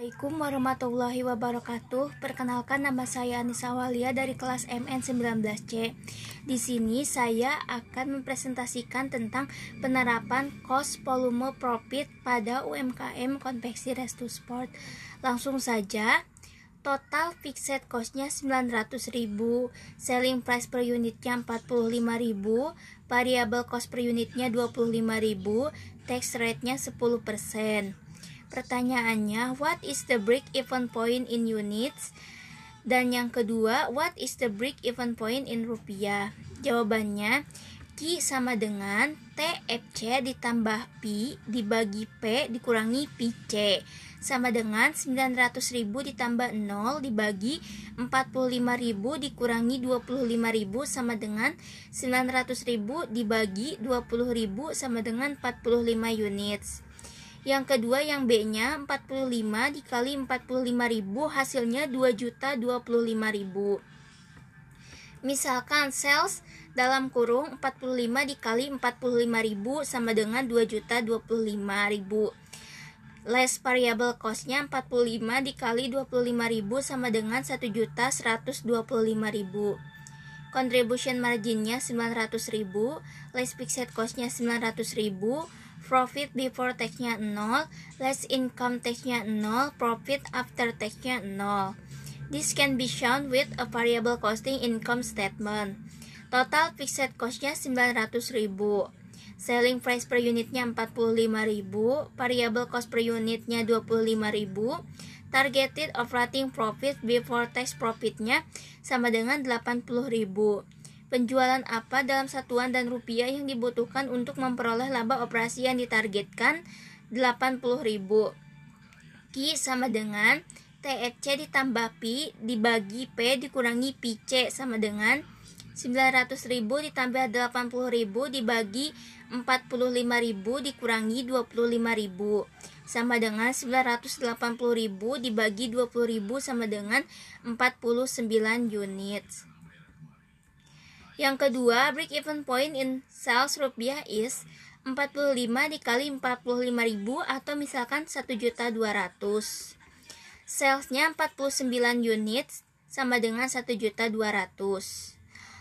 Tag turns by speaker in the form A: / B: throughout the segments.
A: Assalamualaikum warahmatullahi wabarakatuh. Perkenalkan, nama saya Anissa Walia dari kelas MN19C. Di sini saya akan mempresentasikan tentang penerapan cost volume profit pada UMKM konveksi Restu Sport. Langsung saja. Total fixed cost-nya 900.000, selling price per unitnya 45.000, variable cost per unitnya 25.000, tax rate-nya 10%. Pertanyaannya, what is the break-even point in units? Dan yang kedua, what is the break-even point in rupiah? Jawabannya, Q sama dengan TFC ditambah P dibagi P dikurangi PC, sama dengan 900.000 ditambah 0 dibagi 45.000 dikurangi 25.000 sama dengan 900.000 dibagi 20.000 sama dengan 45 units. Yang kedua, yang B-nya 45 dikali 45.000 hasilnya 2.025.000. Misalkan sales dalam kurung 45 dikali 45.000 sama dengan 2.025.000. Less variable cost-nya 45 dikali 25.000 sama dengan 1.125.000. Contribution margin-nya 900.000, less fixed cost-nya 900.000, profit before tax-nya 0, less income tax-nya 0, profit after tax-nya 0. This can be shown with a variable costing income statement. Total fixed cost-nya 900.000, selling price per unitnya 45.000, variable cost per unitnya 25.000, targeted operating profit before tax profit-nya sama dengan 80.000. Penjualan apa dalam satuan dan rupiah yang dibutuhkan untuk memperoleh laba operasi yang ditargetkan 80.000. Q sama dengan TFC ditambah P dibagi P dikurangi PC sama dengan 900.000 ditambah 80.000 dibagi 45.000 dikurangi 25.000 sama dengan 980.000 dibagi 20.000 sama dengan 49 units. Yang kedua, break even point in sales rupiah is 45 dikali 45.000 atau misalkan 1.200.000. Salesnya 49 units sama dengan 1.200.000.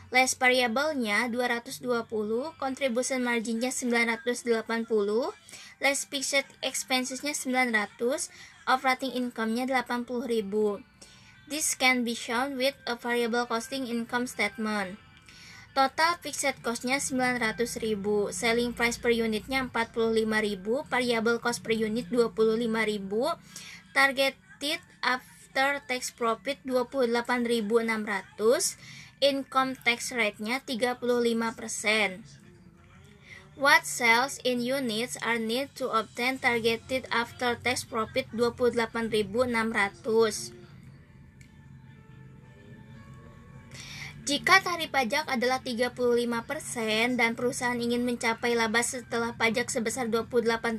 A: Less variable-nya 220, contribution margin-nya 980, less fixed expenses-nya 900, operating income-nya 80.000. This can be shown with a variable costing income statement. Total fixed cost-nya 900.000, selling price per unitnya 45.000, variable cost per unit 25.000, targeted after tax profit 28.600, income tax rate-nya 35%. What sales in units are need to obtain targeted after tax profit 28.600? Jika tarif pajak adalah 35% dan perusahaan ingin mencapai laba setelah pajak sebesar 28.600,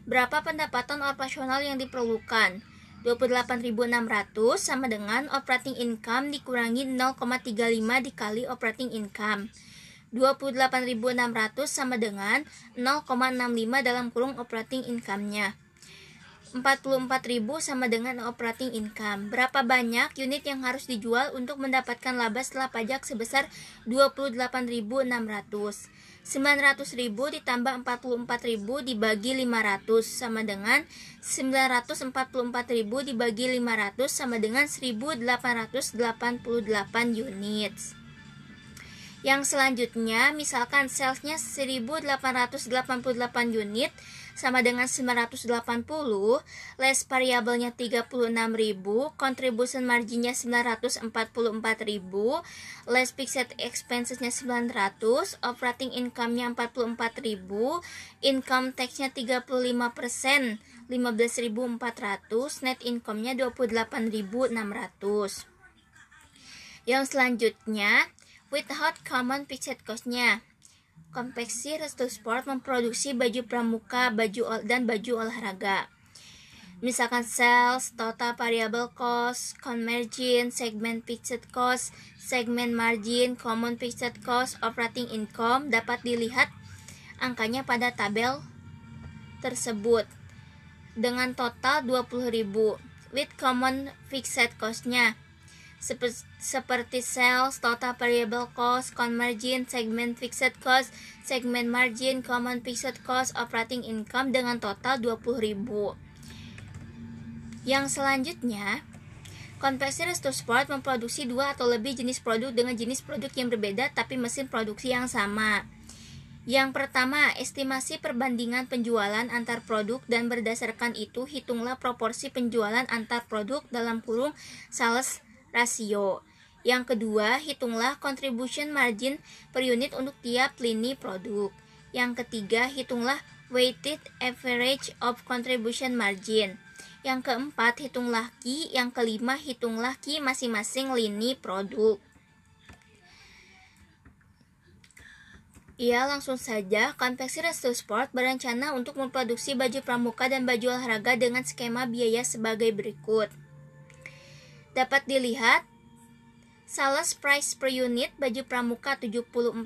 A: berapa pendapatan operasional yang diperlukan? 28.600 sama dengan operating income dikurangi 0,35 dikali operating income. 28.600 sama dengan 0,65 dalam kurung operating income-nya. 44.000 sama dengan operating income. Berapa banyak unit yang harus dijual untuk mendapatkan laba setelah pajak sebesar 28.600? 900.000 ditambah 44.000 dibagi 500 sama dengan 944.000 dibagi 500 sama dengan 1.888 units. Yang selanjutnya, misalkan salesnya 1.888 unit sama dengan 980, less variabelnya 36.000, contribution marginnya 944.000, less fixed expensesnya 900, operating income-nya 44.000, income tax-nya 35%, 15.400, net income-nya 28.600. Yang selanjutnya, without common fixed cost-nya. Konveksi Restu Sport memproduksi baju pramuka, dan baju olahraga. Misalkan sales, total variable cost, conversion, segment fixed cost, segment margin, common fixed cost, operating income dapat dilihat angkanya pada tabel tersebut. dengan total 20.000 with common fixed cost-nya seperti sales, total variable cost, con margin, segment fixed cost, segment margin, common fixed cost, operating income dengan total 20.000. Yang selanjutnya, Konveksi Resto Sport memproduksi 2 atau lebih jenis produk dengan jenis produk yang berbeda tapi mesin produksi yang sama. Yang pertama, estimasi perbandingan penjualan antar produk dan berdasarkan itu hitunglah proporsi penjualan antar produk dalam kurung sales ratio. Yang kedua, hitunglah contribution margin per unit untuk tiap lini produk. Yang ketiga, hitunglah weighted average of contribution margin. Yang keempat, hitunglah Q. Yang kelima, hitunglah Q masing-masing lini produk. Ya, langsung saja. Konveksi Resto Sport berencana untuk memproduksi baju pramuka dan baju olahraga dengan skema biaya sebagai berikut. Dapat dilihat, sales price per unit baju pramuka 74.000,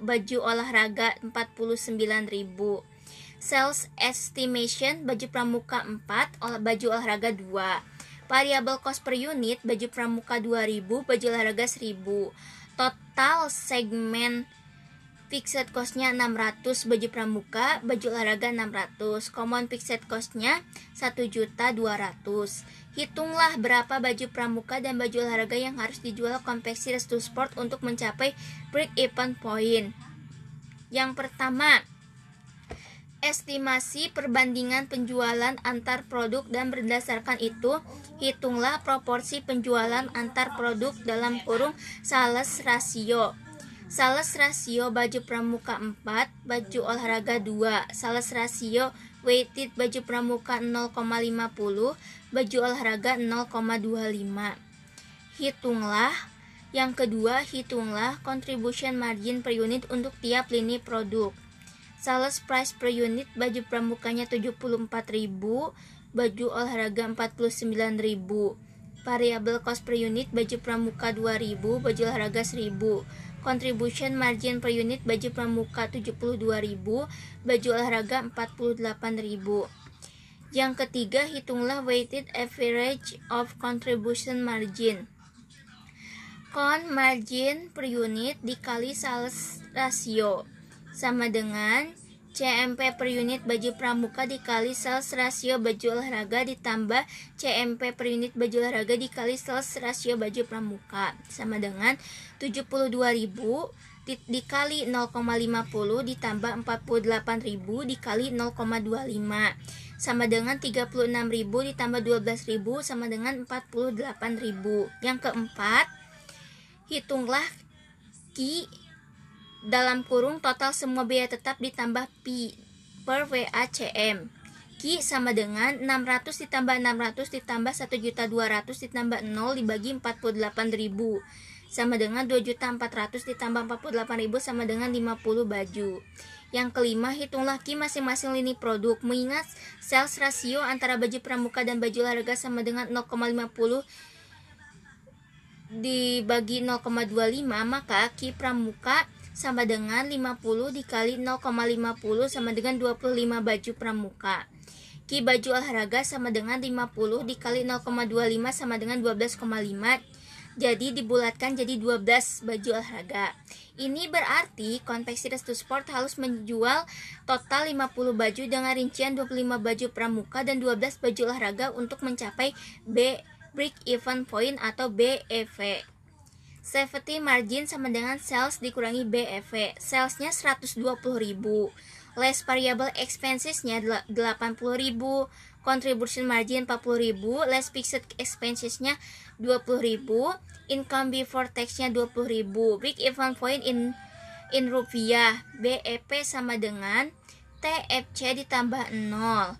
A: baju olahraga 49.000. Sales estimation baju pramuka 4, baju olahraga 2. Variable cost per unit baju pramuka 2.000, baju olahraga 1.000. Total segmen fixed cost-nya 600, baju pramuka, baju olahraga 600. Common fixed cost-nya 1.200.000. Hitunglah berapa baju pramuka dan baju olahraga yang harus dijual Konveksi Resto Sport untuk mencapai break-even point. Yang pertama, estimasi perbandingan penjualan antar produk dan berdasarkan itu, hitunglah proporsi penjualan antar produk dalam kurung sales ratio. Sales ratio baju pramuka 4, baju olahraga 2. Sales ratio weighted baju pramuka 0,50, baju olahraga 0,25. Hitunglah. Yang kedua, hitunglah contribution margin per unit untuk tiap lini produk. Sales price per unit baju pramukanya 74.000, baju olahraga 49.000. Variable cost per unit baju pramuka 2.000, baju olahraga 1.000. Contribution margin per unit baju pramuka 72.000, baju olahraga 48.000. Yang ketiga, hitunglah weighted average of contribution margin. Con margin per unit dikali sales ratio sama dengan CMP per unit baju pramuka dikali sales ratio baju olahraga ditambah CMP per unit baju olahraga dikali sales ratio baju pramuka sama dengan 72.000 dikali 0,50 ditambah 48.000 dikali 0,25 sama dengan 36.000 ditambah 12.000 sama dengan 48.000. Yang keempat, hitunglah Q dalam kurung total semua biaya tetap ditambah P per WACM. Q sama dengan 600 ditambah 600 ditambah 1.200.000 ditambah 0 dibagi 48.000 sama dengan 2.400.000 ditambah 48.000 sama dengan 50 baju. Yang kelima, hitunglah Q masing-masing lini produk. Mengingat sales rasio antara baju pramuka dan baju olahraga sama dengan 0,50 dibagi 0,25, maka Q pramuka sama dengan 50 dikali 0,50 sama dengan 25 baju pramuka. Q baju olahraga sama dengan 50 dikali 0,25 sama dengan 12,5. Jadi dibulatkan jadi 12 baju olahraga. Ini berarti Konveksi Resto Sport harus menjual total 50 baju dengan rincian 25 baju pramuka dan 12 baju olahraga untuk mencapai break even point atau BEV. Safety margin sama dengan sales dikurangi BEV. Salesnya 120.000, less variable expensesnya 80.000, contribution margin 40.000, less fixed expensesnya 20.000, income before taxnya 20.000, break even point in rupiah. BEP sama dengan TFC ditambah 0.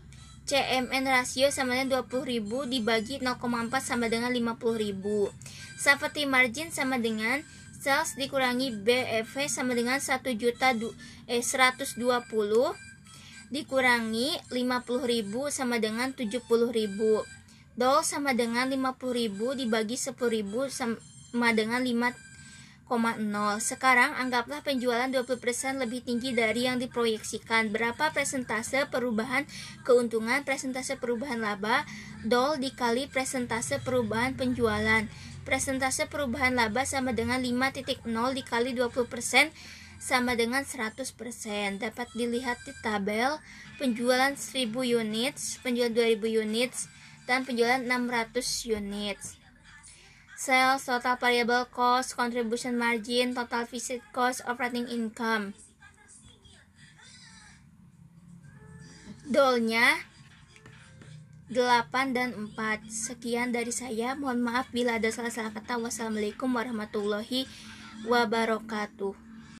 A: CMN rasio sama dengan 20.000 dibagi 0,4 sama dengan 50.000. Safety margin sama dengan sales dikurangi BEV sama dengan 120 dikurangi 50.000 sama dengan 70.000. DOL sama dengan 50.000 dibagi 10.000 sama dengan 5 Sekarang anggaplah penjualan 20% lebih tinggi dari yang diproyeksikan. Berapa persentase perubahan keuntungan, persentase perubahan laba, DOL dikali persentase perubahan penjualan. Persentase perubahan laba sama dengan 5.0 dikali 20% sama dengan 100%. Dapat dilihat di tabel penjualan 1000 units, penjualan 2000 units, dan penjualan 600 units. Sales, total variable cost, contribution margin, total fixed cost, operating income. DOL-nya 8 dan 4. Sekian dari saya. Mohon maaf bila ada salah-salah kata. Wassalamualaikum warahmatullahi wabarakatuh.